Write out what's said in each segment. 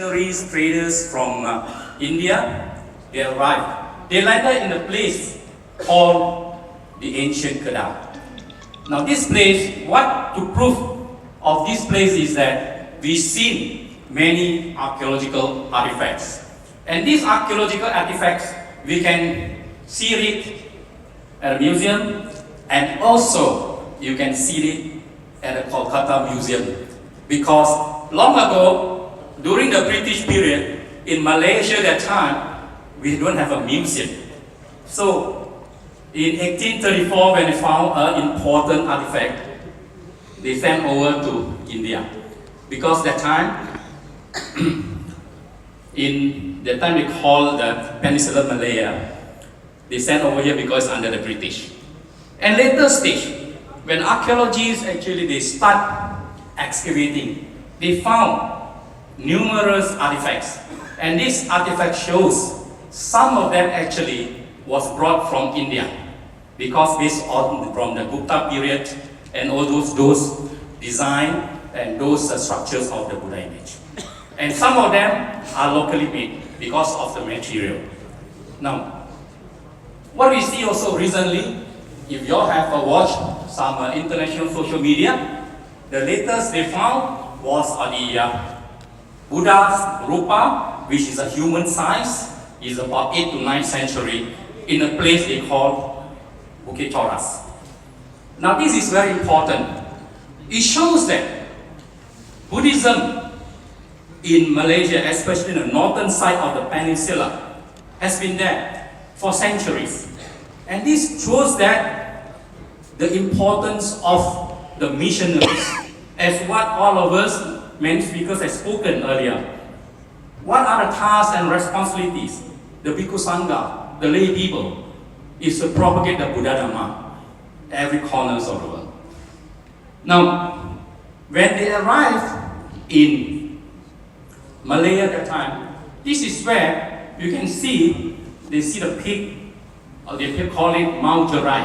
missionaries, traders from India, they arrived. They landed in a place called the ancient Kedah. Now this place, what to prove of this place is that we've seen many archaeological artifacts. And these archaeological artifacts, we can see it at a museum, and also you can see it at the Kolkata Museum. Because long ago, during the British period, in Malaysia that time, we don't have a museum. So, in 1834, when they found an important artifact, they sent over to India. Because that time, in that time they called the Peninsula Malaya, they sent over here because under the British. And later stage, when archaeologists actually they start excavating, they found numerous artifacts. And this artifact shows some of them actually was brought from India, because based on from the Gupta period and all those design and those structures of the Buddha image. And some of them are locally made because of the material. Now, what we see also recently, if you all have watched some international social media, the latest they found was the Buddha's Rupa, which is a human size, is about 8th to 9th century, in a place they call Bukit Choras. Now this is very important. It shows that Buddhism in Malaysia, especially in the northern side of the peninsula, has been there for centuries. And this shows that the importance of the missionaries, as what all of us, many speakers have spoken earlier. What are the tasks and responsibilities? The Bhikkhu Sangha, the lay people, is to propagate the Buddha Dhamma every corners of the world. Now, when they arrived in Malaya at that time, this is where you can see, they see the peak, or they call it Mount Jerai.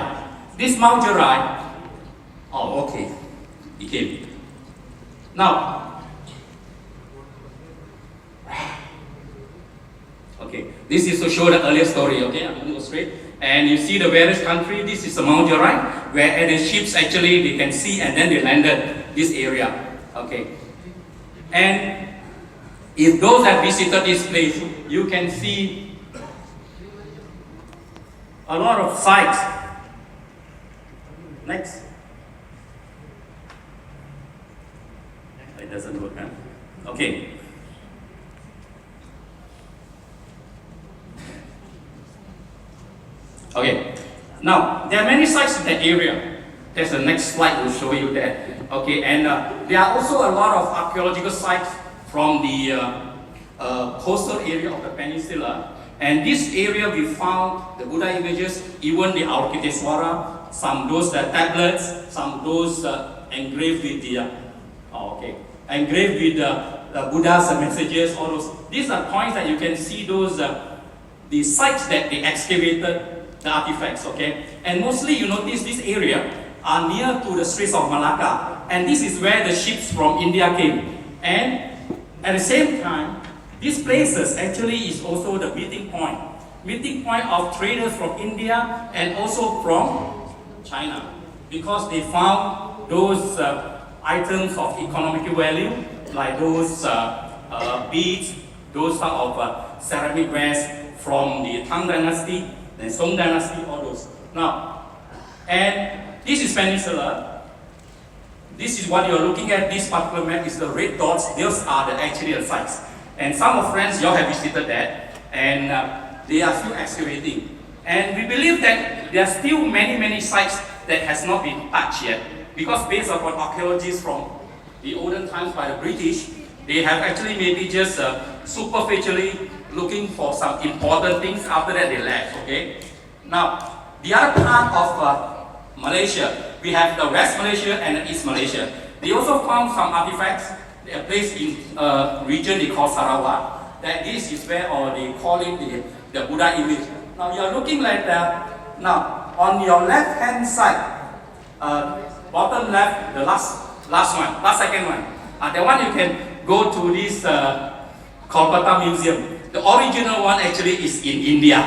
This Mount Jerai, oh okay, it came. Now, okay, this is to show the earlier story, okay, I'm going to go straight. And you see the various countries, this is the Mount Jerai, where the ships actually they can see, and then they landed this area, okay. And if those that visited this place, you can see a lot of sites. Next. It doesn't work, huh? Okay. Okay. Now, there are many sites in that area. There's the next slide will show you that. Okay, and there are also a lot of archaeological sites from the coastal area of the peninsula. And this area we found the Buddha images, even the Aukiteswara, some those tablets, some those engraved with the engraved with the Buddha's messages, all those. These are points that you can see those the sites that they excavated the artifacts, okay? And mostly you notice this area are near to the Straits of Malacca, and this is where the ships from India came. And at the same time, these places actually is also the meeting point of traders from India and also from China, because they found those items of economic value, like those beads, those type of ceramic wares from the Tang Dynasty, the Song Dynasty, all those. Now, and this is peninsula. This is what you're looking at. This particular map is the red dots. Those are actually the sites. And some of friends, you all have visited that, and they are still excavating. And we believe that there are still many sites that has not been touched yet, because based upon archaeologists from the olden times by the British, they have actually maybe just superficially looking for some important things. After that they left, okay? Now, the other part of Malaysia, we have the West Malaysia and the East Malaysia. They also found some artifacts, a place in region they call Sarawak, that this is where, or they call it the Buddha image. Now you are looking like that. Now, on your left hand side, bottom left, the last second one, the one you can go to this Kolkata Museum. The original one actually is in India.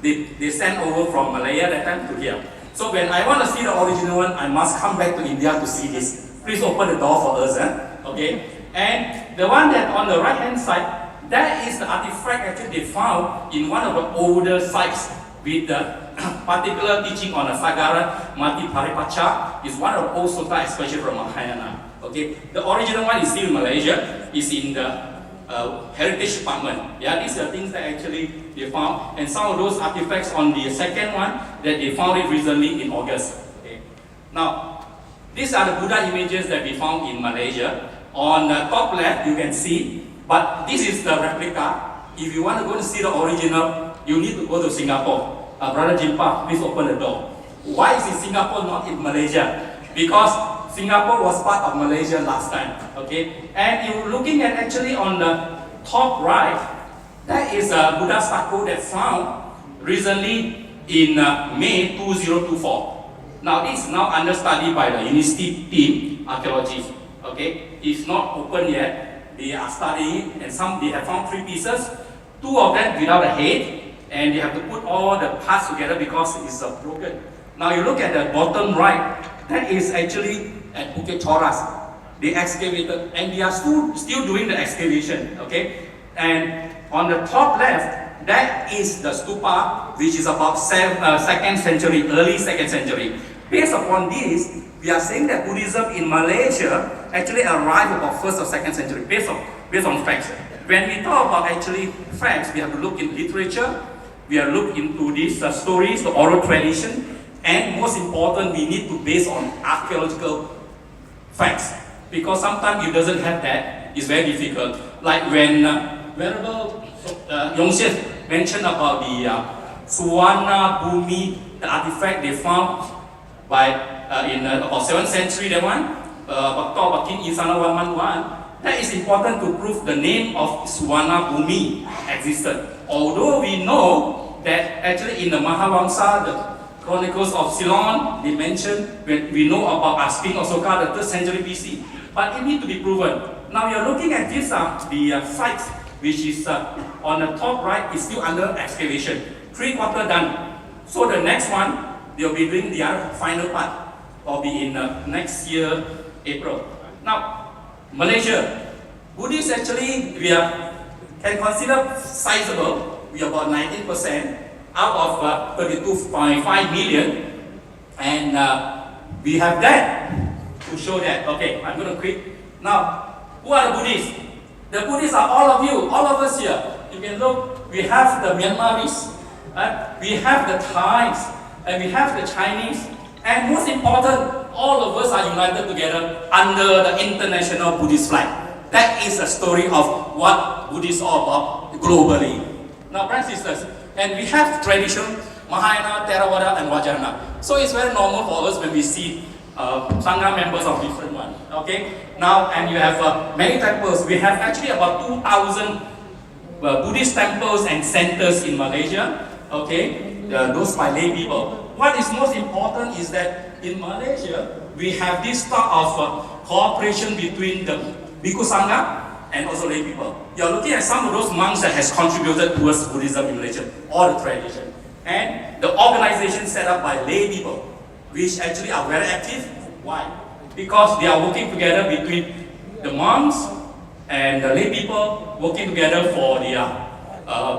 They sent over from Malaya that time to here. So when I want to see the original one, I must come back to India to see this. Please open the door for us, okay? And the one that on the right hand side, that is the artifact actually they found in one of the older sites with the particular teaching on the Sagara Mati Paripacha is one of the old sutta, especially from Mahayana. Okay, the original one is still in Malaysia, is in the heritage department. Yeah, these are things that actually they found, and some of those artifacts on the second one that they found it recently in August. Okay, now these are the Buddha images that we found in Malaysia. On the top left, you can see, but this is the replica. If you want to go to see the original, you need to go to Singapore. Brother Jimpa, please open the door. Why is it Singapore, not in Malaysia? Because Singapore was part of Malaysia last time. Okay, and you're looking at actually on the top right, that is a Buddha statue that found recently in May 2024. Now this is now under study by the university team, archaeologists. Okay, it's not open yet. They are studying, and they have found 3 pieces. 2 of them without a head, and they have to put all the parts together because it's broken. Now you look at the bottom right, that is actually at Bukit Choras. They excavated, and they are still doing the excavation. Okay, and on the top left, that is the stupa, which is about 2nd century, early 2nd century. Based upon this, we are saying that Buddhism in Malaysia actually arrived about 1st or 2nd century, based on facts. When we talk about actually facts, we have to look in literature, we have to look into these stories, the oral tradition, and most important, we need to base on archaeological facts. Because sometimes it doesn't have that, it's very difficult. Like when Venerable Yongxian mentioned about the Suwana Bhumi, the artifact they found by in about 7th century, that one, about King Isanawaman one, that is important to prove the name of Suwana Bhumi existed. Although we know that actually in the Mahavamsa, the Chronicles of Ceylon, they mention, when we know about King Asoka, the 3rd century BC, but it needs to be proven. Now we are looking at this, the site, which is on the top right, is still under excavation. 3/4 done. So the next one, they'll be doing the other final part, will be in next year, April. Now, Malaysia, Buddhists actually, we can consider sizable. We are about 19% out of 32.5 million, and we have that to show that. Okay, I'm going to quit. Now, who are the Buddhists? The Buddhists are all of you, all of us here. You can look, we have the Myanmaris, we have the Thais, and we have the Chinese, and most important, all of us are united together under the International Buddhist flag. That is the story of what Buddhists are about globally. Now, brothers and sisters, and we have tradition, Mahayana, Theravada, and Vajrayana. So it's very normal for us when we see Sangha members of different ones. Okay? Now, and you have many temples. We have actually about 2,000 Buddhist temples and centers in Malaysia. Okay? Those by lay people. What is most important is that in Malaysia, we have this type of cooperation between the Bhikkhu Sangha and also lay people. You are looking at some of those monks that has contributed towards Buddhism in Malaysia, all the tradition. And the organization set up by lay people, which actually are very active. Why? Because they are working together between the monks and the lay people, working together for the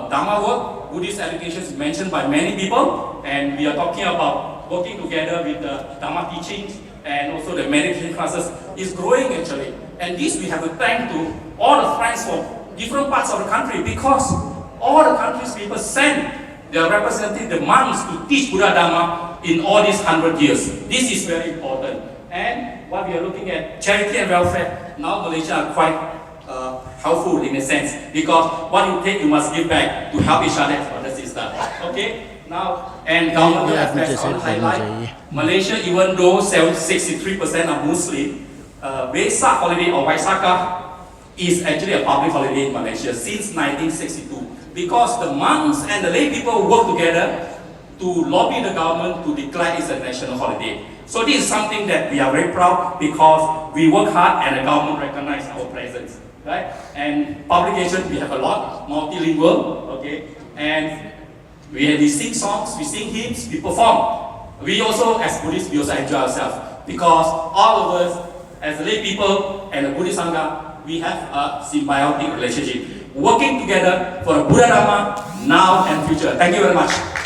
Dharma work. Buddhist education is mentioned by many people, and we are talking about working together with the Dharma teachings and also the meditation classes is growing actually. And this we have to thank to all the friends from different parts of the country, because all the countries people send their representative, the monks, to teach Buddha Dharma in all these 100 years. This is very important. And what we are looking at, charity and welfare, now Malaysia are quite helpful in a sense, because what you take, you must give back to help each other, brother, sister. Okay? Now, and government affairs on highlight, Malaysia, even though 63% are Muslim, Vesak holiday or Vaisakha is actually a public holiday in Malaysia since 1962, because the monks and the lay people work together to lobby the government to declare it a national holiday. So this is something that we are very proud, because we work hard and the government recognizes our presence. right? And publication, we have a lot, multilingual, okay? And we sing songs, we sing hymns, we perform. We also, as Buddhists, we also enjoy ourselves because all of us, as lay people and the Buddhist Sangha, we have a symbiotic relationship, working together for a Buddha Dharma now and future. Thank you very much.